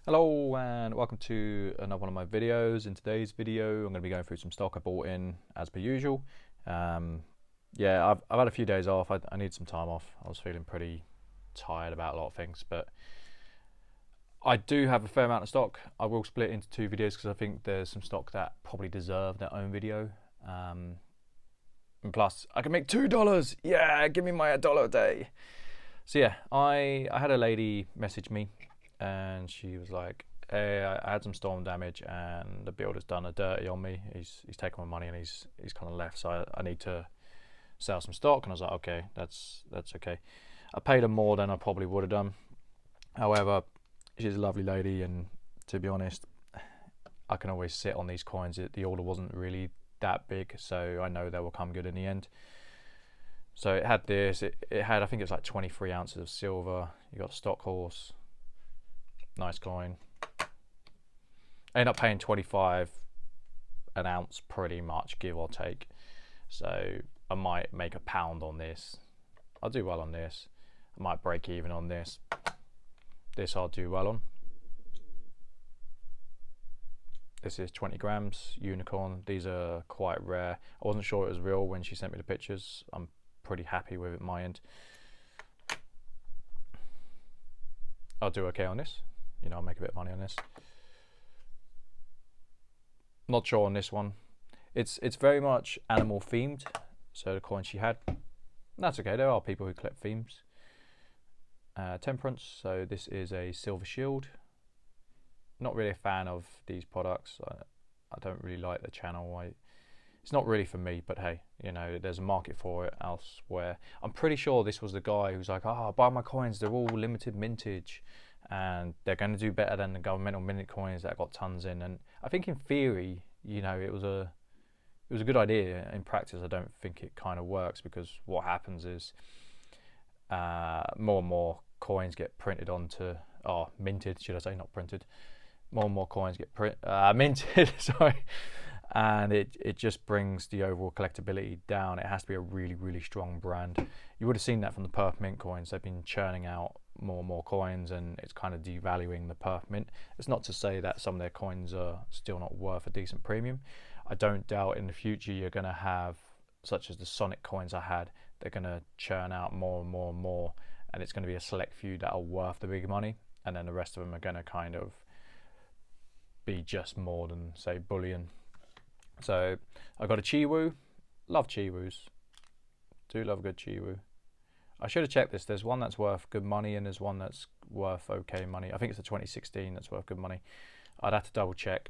Hello and welcome to another one of my videos. In today's video I'm going to be going through some stock I bought in as per usual. Yeah, I've had a few days off. I need some time off. I was feeling pretty tired about a lot of things, but I do have a fair amount of stock. I will split it into two videos because I think there's some stock that probably deserve their own video. And plus I can make $2. Yeah, give me my $1 a day. So yeah, I had a lady message me and she was like, hey, I had some storm damage and the builder's done a dirty on me. He's taken my money and he's kind of left, so I need to sell some stock. And I was like, okay, that's okay. I paid her more than I probably would have done. However, she's a lovely lady, and to be honest, I can always sit on these coins. The order wasn't really that big, so I know they will come good in the end. So it had this, it had, I think it was like 23 ounces of silver. You got stock horse, nice coin. I ended up paying 25 an ounce pretty much, give or take. So I might make £1 on this. I'll do well on this. I might break even on this. This I'll do well on. This is 20 grams, unicorn. These are quite rare. I wasn't sure it was real when she sent me the pictures. I'm pretty happy with it my end. I'll do okay on this. You know, I'll make a bit of money on this. Not sure on this one. It's very much animal themed. So the coin she had, that's okay. There are people who collect themes. Temperance. So this is a silver shield. Not really a fan of these products. I don't really like the channel. It's not really for me, but hey, you know, there's a market for it elsewhere. I'm pretty sure this was the guy who's like, oh, buy my coins, they're all limited mintage and they're going to do better than the governmental minted coins that got tons in. And I think in theory, you know, it was a good idea. In practice, I don't think it kind of works, because what happens is more and more coins get printed onto, minted, should I say, not printed. More and more coins get minted, sorry, and it just brings the overall collectability down. It has to be a really, really strong brand. You would have seen that from the perf mint coins. They've been churning out more and more coins, and it's kind of devaluing the perf mint. It's not to say that some of their coins are still not worth a decent premium. I don't doubt in the future you're going to have, such as the Sonic coins I had, they're going to churn out more and more and more, and it's going to be a select few that are worth the big money, and then the rest of them are going to kind of be just more than, say, Bullion. So I got a Chiwu. Love Chiwus. Do love a good Chiwu. I should have checked this. There's one that's worth good money and there's one that's worth okay money. I think it's the 2016 that's worth good money. I'd have to double check.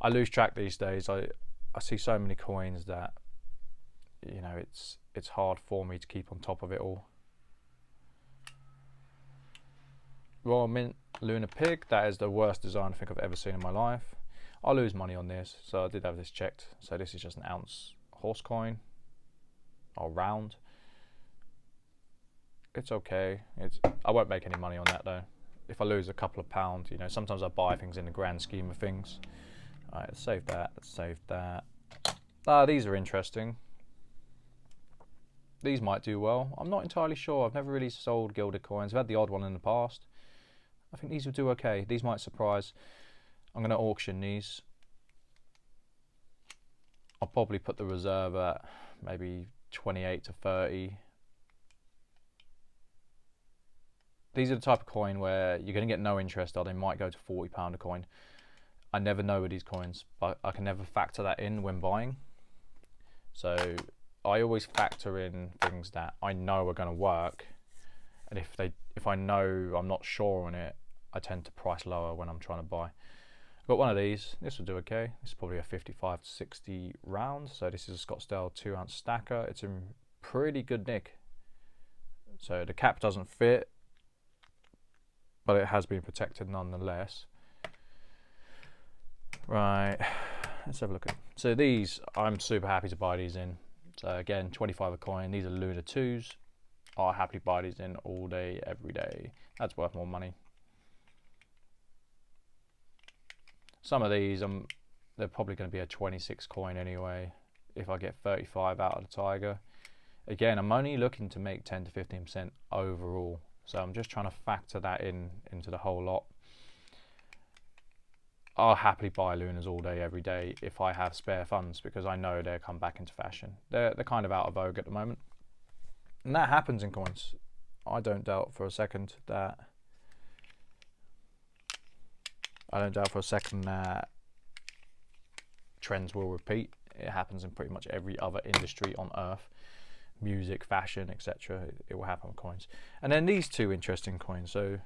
I lose track these days. I see so many coins that, you know, it's hard for me to keep on top of it all. Royal Mint Lunar Pig. That is the worst design I think I've ever seen in my life. I'll lose money on this, so I did have this checked. So this is just an ounce horse coin, or round. It's okay. I won't make any money on that though. If I lose a couple of pounds, you know, sometimes I buy things in the grand scheme of things. All right, let's save that. Let's save that. These are interesting. These might do well. I'm not entirely sure. I've never really sold gilded coins. I've had the odd one in the past. I think these will do okay. These might surprise. I'm going to auction these. I'll probably put the reserve at maybe 28 to 30. These are the type of coin where you're going to get no interest, or they might go to £40 a coin. I never know with these coins, but I can never factor that in when buying. So I always factor in things that I know are going to work, and if I know I'm not sure on it, I tend to price lower when I'm trying to buy. I've got one of these. This will do okay. This is probably a 55 to 60 round. So this is a Scottsdale 2-ounce stacker. It's in pretty good nick. So the cap doesn't fit, but it has been protected nonetheless. Right, let's have a look at. So these, I'm super happy to buy these in. So again, 25 a coin. These are Lunar 2s. I'll happily buy these in all day, every day. That's worth more money. Some of these, they're probably going to be a 26 coin anyway, if I get 35 out of the Tiger. Again, I'm only looking to make 10 to 15% overall, so I'm just trying to factor that into the whole lot. I'll happily buy lunars all day, every day if I have spare funds, because I know they'll come back into fashion. They're kind of out of vogue at the moment. And that happens in coins. I don't doubt for a second that trends will repeat. It happens in pretty much every other industry on earth. Music, fashion, etc. It will happen with coins. And then these two interesting coins. So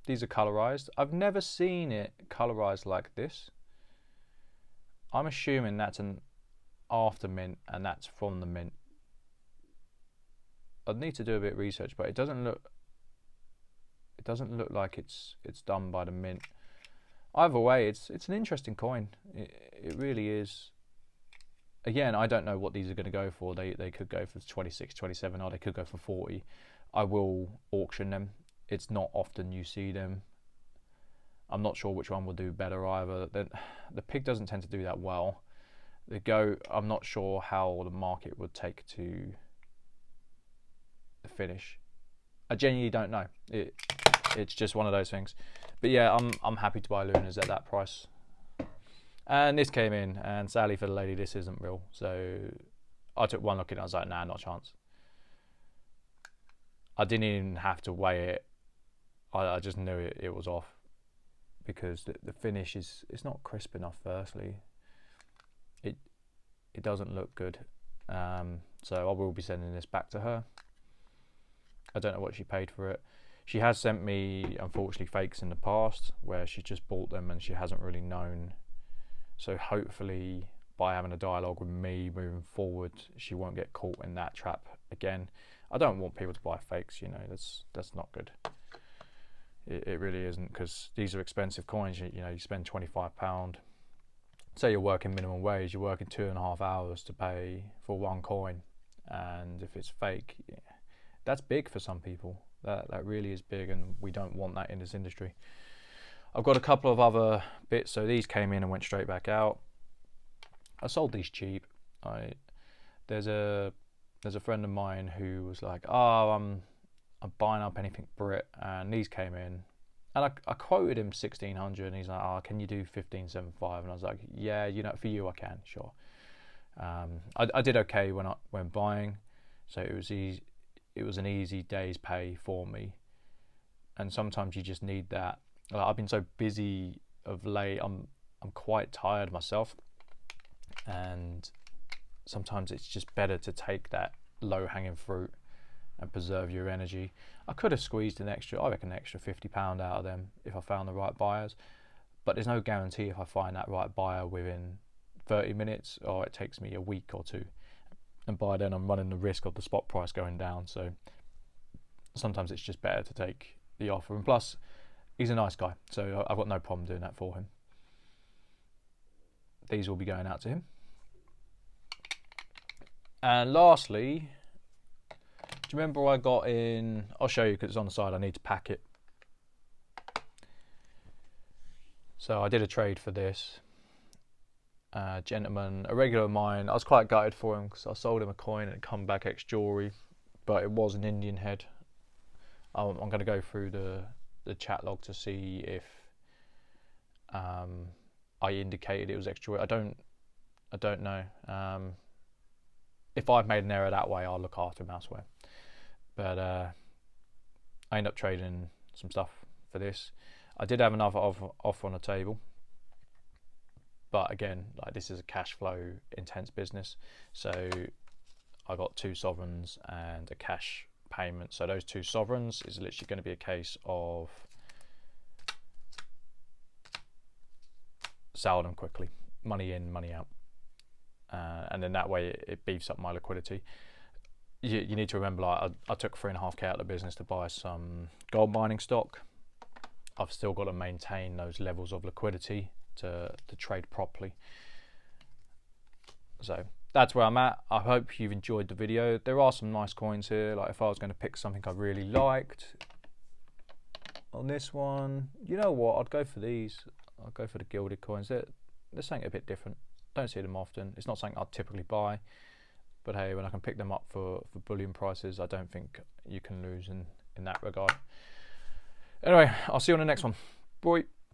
these are colorized. I've never seen it colorized like this. I'm assuming that's an after mint and that's from the mint. I'd need to do a bit of research, but it doesn't look like it's done by the mint. Either way, it's an interesting coin. It really is. Again, I don't know what these are going to go for. They could go for 26, 27, or they could go for 40. I will auction them. It's not often you see them. I'm not sure which one will do better either. The pig doesn't tend to do that well. The goat, I'm not sure how the market would take to the finish. I genuinely don't know. It's just one of those things. But yeah, I'm happy to buy lunars at that price. And this came in, and sadly for the lady, this isn't real. So I took one look at it, I was like, nah, not a chance. I didn't even have to weigh it. I just knew it was off, because the finish it's not crisp enough. Firstly, it doesn't look good. So I will be sending this back to her. I don't know what she paid for it. She has sent me, unfortunately, fakes in the past where she just bought them and she hasn't really known. So hopefully by having a dialogue with me moving forward, she won't get caught in that trap again. I don't want people to buy fakes, you know, that's not good. It really isn't, because these are expensive coins. You know, you spend £25. Say you're working minimum wage, you're working 2.5 hours to pay for one coin, and if it's fake, yeah, that's big for some people. That really is big, and we don't want that in this industry. I've got a couple of other bits. So these came in and went straight back out. I sold these cheap. There's a friend of mine who was like, oh, I'm buying up anything Brit, and these came in, and I quoted him 1600, and he's like, oh, can you do 1575? And I was like, yeah, you know, for you I can, sure. I did okay when buying, so it was easy. It was an easy day's pay for me, and sometimes you just need that. Like, I've been so busy of late. I'm quite tired myself, and sometimes it's just better to take that low-hanging fruit and preserve your energy. I could have squeezed an extra £50 out of them if I found the right buyers, but there's no guarantee if I find that right buyer within 30 minutes or it takes me a week or two, and by then I'm running the risk of the spot price going down. So sometimes it's just better to take the offer, and plus he's a nice guy, so I've got no problem doing that for him. These will be going out to him. And lastly, do you remember I got in, I'll show you because it's on the side, I need to pack it. So I did a trade for this gentleman, a regular of mine. I was quite gutted for him because I sold him a coin and it come back ex-jewelry, but it was an Indian head. I'm going to go through the chat log to see if I indicated it was ex-jewelry. I don't know. If I've made an error that way, I'll look after him elsewhere. But I ended up trading some stuff for this. I did have another offer on the table, but again, like, this is a cash flow intense business, so I got 2 sovereigns and a cash payment. So those 2 sovereigns is literally going to be a case of sell them quickly, money in, money out. And then that way it beefs up my liquidity. You need to remember, like, I took 3.5k out of the business to buy some gold mining stock. I've still got to maintain those levels of liquidity to trade properly. So that's where I'm at. I hope you've enjoyed the video. There are some nice coins here. Like, if I was going to pick something I really liked on this one, you know what, I'd go for these. I'll go for the gilded coins. They're something a bit different. Don't see them often. It's not something I'd typically buy, but hey, when I can pick them up for bullion prices, I don't think you can lose in that regard. Anyway, I'll see you on the next one. Bye.